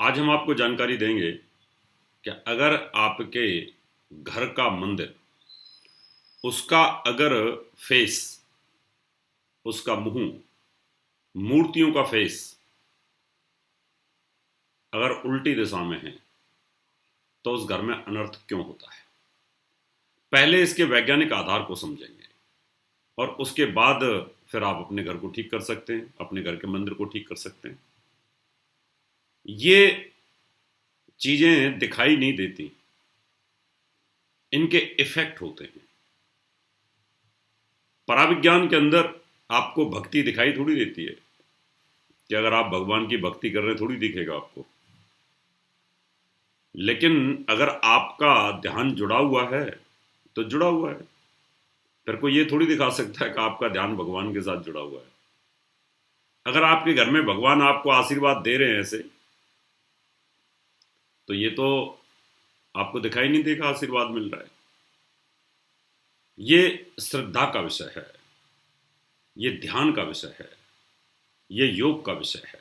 आज हम आपको जानकारी देंगे कि अगर आपके घर का मंदिर, उसका अगर फेस, उसका मुंह, मूर्तियों का फेस अगर उल्टी दिशा में है तो उस घर में अनर्थ क्यों होता है। पहले इसके वैज्ञानिक आधार को समझेंगे और उसके बाद फिर आप अपने घर को ठीक कर सकते हैं, अपने घर के मंदिर को ठीक कर सकते हैं। ये चीजें दिखाई नहीं देती, इनके इफेक्ट होते हैं। पराविज्ञान के अंदर आपको भक्ति दिखाई थोड़ी देती है कि अगर आप भगवान की भक्ति कर रहे हैं थोड़ी दिखेगा आपको, लेकिन अगर आपका ध्यान जुड़ा हुआ है तो जुड़ा हुआ है। फिर कोई ये थोड़ी दिखा सकता है कि आपका ध्यान भगवान के साथ जुड़ा हुआ है। अगर आपके घर में भगवान आपको आशीर्वाद दे रहे हैं ऐसे, तो ये तो आपको दिखाई नहीं देगा आशीर्वाद मिल रहा है। ये श्रद्धा का विषय है, ये ध्यान का विषय है, ये योग का विषय है।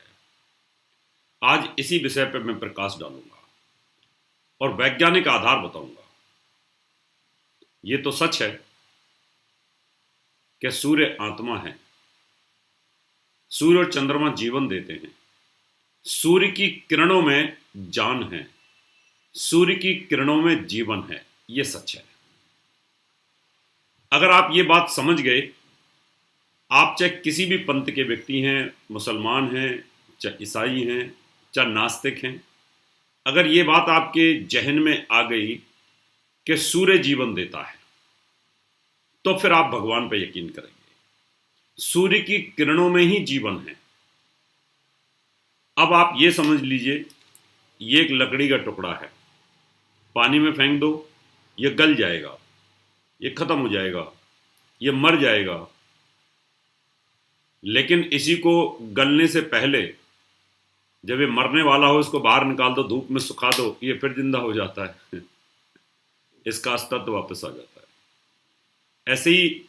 आज इसी विषय पर मैं प्रकाश डालूंगा और वैज्ञानिक आधार बताऊंगा। ये तो सच है कि सूर्य आत्मा है, सूर्य और चंद्रमा जीवन देते हैं, सूर्य की किरणों में जान है, सूर्य की किरणों में जीवन है। ये सच है। अगर आप ये बात समझ गए, आप चाहे किसी भी पंथ के व्यक्ति हैं, मुसलमान हैं, चाहे ईसाई हैं, चाहे नास्तिक हैं, अगर ये बात आपके जहन में आ गई कि सूर्य जीवन देता है, तो फिर आप भगवान पर यकीन करेंगे। सूर्य की किरणों में ही जीवन है। अब आप ये समझ लीजिए, ये एक लकड़ी का टुकड़ा है, पानी में फेंक दो, ये गल जाएगा, ये खत्म हो जाएगा, ये मर जाएगा। लेकिन इसी को गलने से पहले जब ये मरने वाला हो, इसको बाहर निकाल दो, धूप में सुखा दो, ये फिर जिंदा हो जाता है। इसका अस्तित्व वापस आ जाता है। ऐसे ही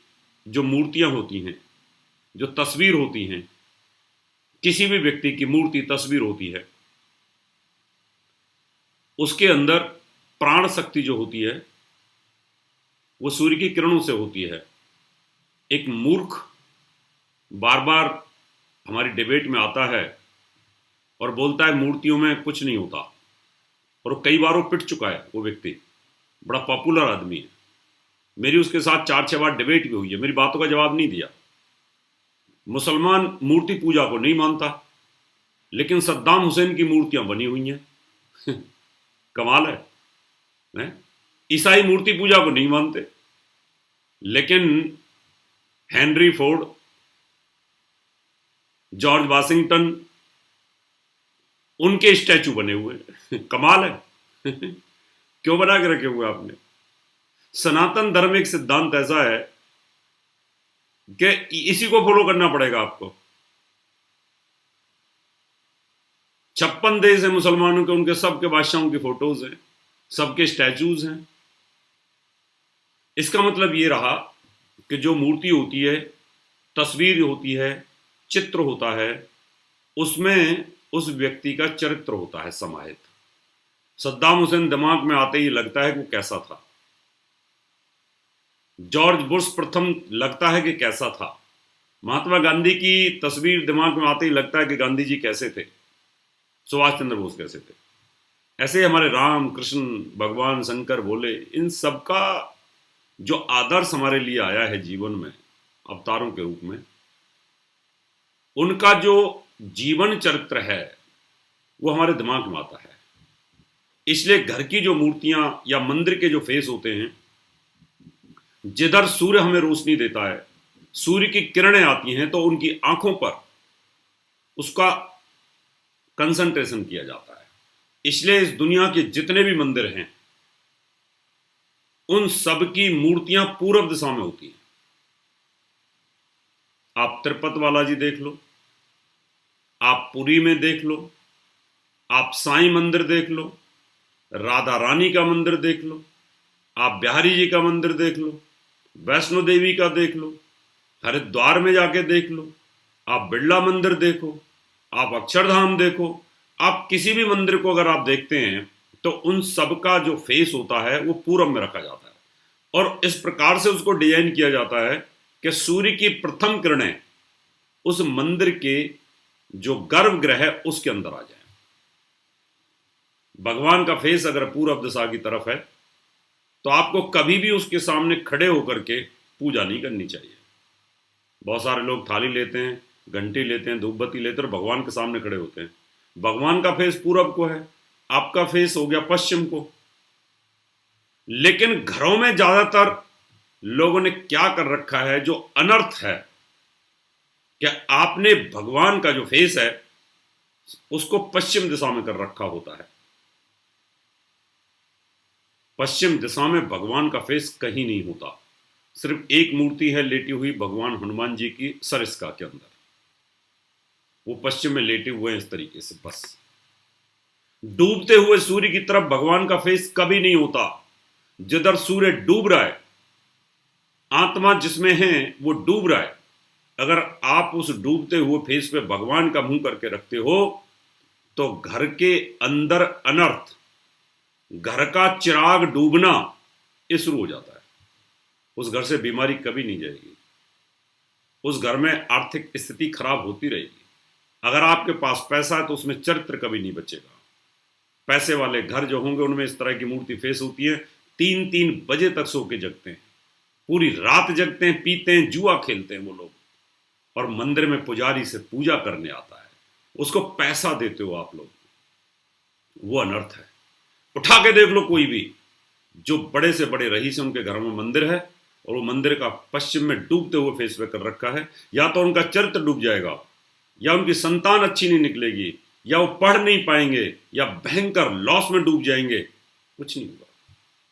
जो मूर्तियां होती हैं, जो तस्वीर होती हैं, किसी भी व्यक्ति की मूर्ति तस्वीर होती है, उसके अंदर प्राण शक्ति जो होती है वो सूर्य की किरणों से होती है। एक मूर्ख बार बार हमारी डिबेट में आता है और बोलता है मूर्तियों में कुछ नहीं होता, और कई बार वो पिट चुका है। वो व्यक्ति बड़ा पॉपुलर आदमी है, मेरी उसके साथ 4-6 बार डिबेट भी हुई है, मेरी बातों का जवाब नहीं दिया। मुसलमान मूर्ति पूजा को नहीं मानता, लेकिन सद्दाम हुसैन की मूर्तियां बनी हुई हैं। कमाल है। ईसाई मूर्ति पूजा को नहीं मानते, लेकिन हेनरी फोर्ड, जॉर्ज वाशिंगटन, उनके स्टैचू बने हुए हैं। कमाल है। क्यों बना के रखे हुए आपने? सनातन धर्म एक सिद्धांत ऐसा है कि इसी को फॉलो करना पड़ेगा आपको। 56 देश है मुसलमानों के, उनके सबके बादशाहों की फोटोज हैं, सबके स्टैचूज हैं। इसका मतलब ये रहा कि जो मूर्ति होती है, तस्वीर होती है, चित्र होता है, उसमें उस व्यक्ति का चरित्र होता है समाहित। सद्दाम हुसैन दिमाग में आते ही लगता है कि वो कैसा था। जॉर्ज बुश प्रथम लगता है कि कैसा था। महात्मा गांधी की तस्वीर दिमाग में आते ही लगता है कि गांधी जी कैसे थे, सुभाष चंद्र बोस कैसे थे। ऐसे हमारे राम, कृष्ण, भगवान, शंकर, भोले, इन सबका जो आदर्श हमारे लिए आया है जीवन में अवतारों के रूप में, उनका जो जीवन चरित्र है वो हमारे दिमाग में आता है। इसलिए घर की जो मूर्तियां या मंदिर के जो फेस होते हैं, जिधर सूर्य हमें रोशनी देता है, सूर्य की किरणें आती हैं, तो उनकी आंखों पर उसका कंसंट्रेशन किया जाता है। इसलिए इस दुनिया के जितने भी मंदिर हैं, उन सब की मूर्तियां पूर्व दिशा में होती हैं। आप तिरुपति बालाजी देख लो, आप पुरी में देख लो, आप साईं मंदिर देख लो, राधा रानी का मंदिर देख लो, आप बिहारी जी का मंदिर देख लो, वैष्णो देवी का देख लो, हरिद्वार में जाके देख लो, आप बिरला मंदिर देखो, आप अक्षरधाम देखो, आप किसी भी मंदिर को अगर आप देखते हैं तो उन सब का जो फेस होता है वो पूरब में रखा जाता है, और इस प्रकार से उसको डिजाइन किया जाता है कि सूर्य की प्रथम किरणें उस मंदिर के जो गर्भगृह है उसके अंदर आ जाए। भगवान का फेस अगर पूरब दिशा की तरफ है तो आपको कभी भी उसके सामने खड़े होकर के पूजा नहीं करनी चाहिए। बहुत सारे लोग थाली लेते हैं, घंटी लेते हैं, धूपबत्ती लेते हैं और भगवान के सामने खड़े होते हैं। भगवान का फेस पूरब को है, आपका फेस हो गया पश्चिम को। लेकिन घरों में ज्यादातर लोगों ने क्या कर रखा है जो अनर्थ है कि आपने भगवान का जो फेस है उसको पश्चिम दिशा में कर रखा होता है। पश्चिम दिशा में भगवान का फेस कहीं नहीं होता, सिर्फ एक मूर्ति है लेटी हुई भगवान हनुमान जी की सरिस्का के अंदर, वो पश्चिम में लेटे हुए हैं इस तरीके से। बस डूबते हुए सूर्य की तरफ भगवान का फेस कभी नहीं होता। जिधर सूर्य डूब रहा है, आत्मा जिसमें है वो डूब रहा है। अगर आप उस डूबते हुए फेस पे भगवान का मुंह करके रखते हो तो घर के अंदर अनर्थ, घर का चिराग डूबना ये शुरू हो जाता है। उस घर से बीमारी कभी नहीं जाएगी, उस घर में आर्थिक स्थिति खराब होती रहेगी। अगर आपके पास पैसा है तो उसमें चरित्र कभी नहीं बचेगा। पैसे वाले घर जो होंगे उनमें इस तरह की मूर्ति फेस होती है। 3-3 बजे तक सो के जगते हैं, पूरी रात जगते हैं, पीते हैं, जुआ खेलते हैं वो लोग, और मंदिर में पुजारी से पूजा करने आता है, उसको पैसा देते हो आप लोग। वो अनर्थ है। उठा के देख लो कोई भी जो बड़े से बड़े रईस है, उनके घर में मंदिर है और वो मंदिर का पश्चिम में डूबते हुए फेस पे कर रखा है, या तो उनका चरित्र डूब जाएगा, या उनकी संतान अच्छी नहीं निकलेगी, या वो पढ़ नहीं पाएंगे, या भयंकर लॉस में डूब जाएंगे। कुछ नहीं होगा,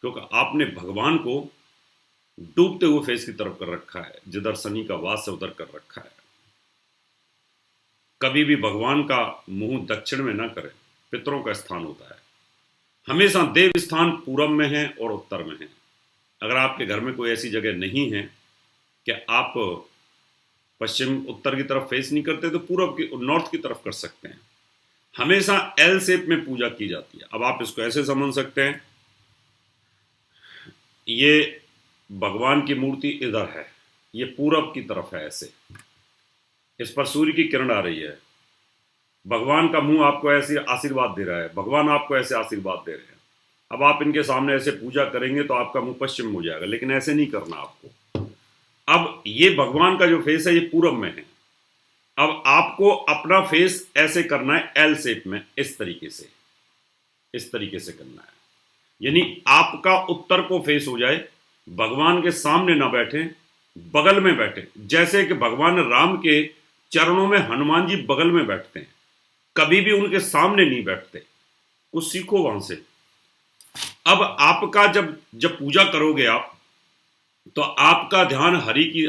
क्योंकि आपने भगवान को डूबते हुए फेस की तरफ कर रखा है। जिधर शनि का वास है उधर कर रखा है। कभी भी भगवान का मुंह दक्षिण में ना करें, पितरों का स्थान होता है। हमेशा देव स्थान पूरब में है और उत्तर में है। अगर आपके घर में कोई ऐसी जगह नहीं है कि आप पश्चिम उत्तर की तरफ फेस नहीं करते तो पूरब की नॉर्थ की तरफ कर सकते हैं। हमेशा एल शेप में पूजा की जाती है। अब आप इसको ऐसे समझ सकते हैं, ये भगवान की मूर्ति इधर है, ये पूरब की तरफ है, ऐसे इस पर सूर्य की किरण आ रही है। भगवान का मुंह आपको ऐसे आशीर्वाद दे रहा है, भगवान आपको ऐसे आशीर्वाद दे रहे हैं। अब आप इनके सामने ऐसे पूजा करेंगे तो आपका मुंह पश्चिम हो जाएगा, लेकिन ऐसे नहीं करना आपको। अब ये भगवान का जो फेस है ये पूरब में है। अब आपको अपना फेस ऐसे करना है एल शेप में, इस तरीके से करना है। यानी आपका उत्तर को फेस हो जाए, भगवान के सामने ना बैठे, बगल में बैठे। जैसे कि भगवान राम के चरणों में हनुमान जी बगल में बैठते हैं, कभी भी उनके सामने नहीं बैठते। कुछ सीखो वहां से। अब आपका जब पूजा करोगे आप, तो आपका ध्यान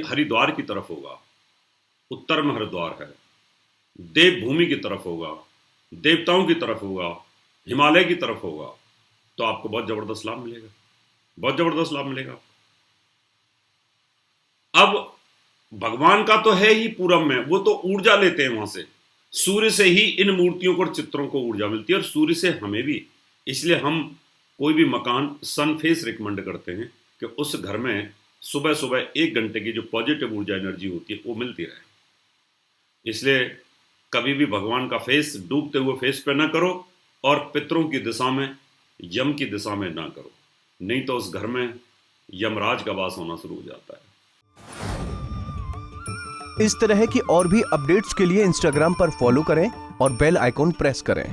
हरिद्वार की तरफ होगा। उत्तर में हरिद्वार है, देवभूमि की तरफ होगा, देवताओं की तरफ होगा, हिमालय की तरफ होगा, तो आपको बहुत जबरदस्त लाभ मिलेगा, बहुत जबरदस्त लाभ मिलेगा। अब भगवान का तो है ही पूरब में, वो तो ऊर्जा लेते हैं वहां से। सूर्य से ही इन मूर्तियों को और चित्रों को ऊर्जा मिलती है, और सूर्य से हमें भी। इसलिए हम कोई भी मकान सन फेस रिकमेंड करते हैं कि उस घर में सुबह सुबह 1 घंटे की जो पॉजिटिव ऊर्जा एनर्जी होती है वो मिलती रहे। इसलिए कभी भी भगवान का फेस डूबते हुए फेस पे ना करो, और पितरों की दिशा में, यम की दिशा में ना करो, नहीं तो उस घर में यमराज का वास होना शुरू हो जाता है। इस तरह की और भी अपडेट्स के लिए इंस्टाग्राम पर फॉलो करें और बेल आइकॉन प्रेस करें।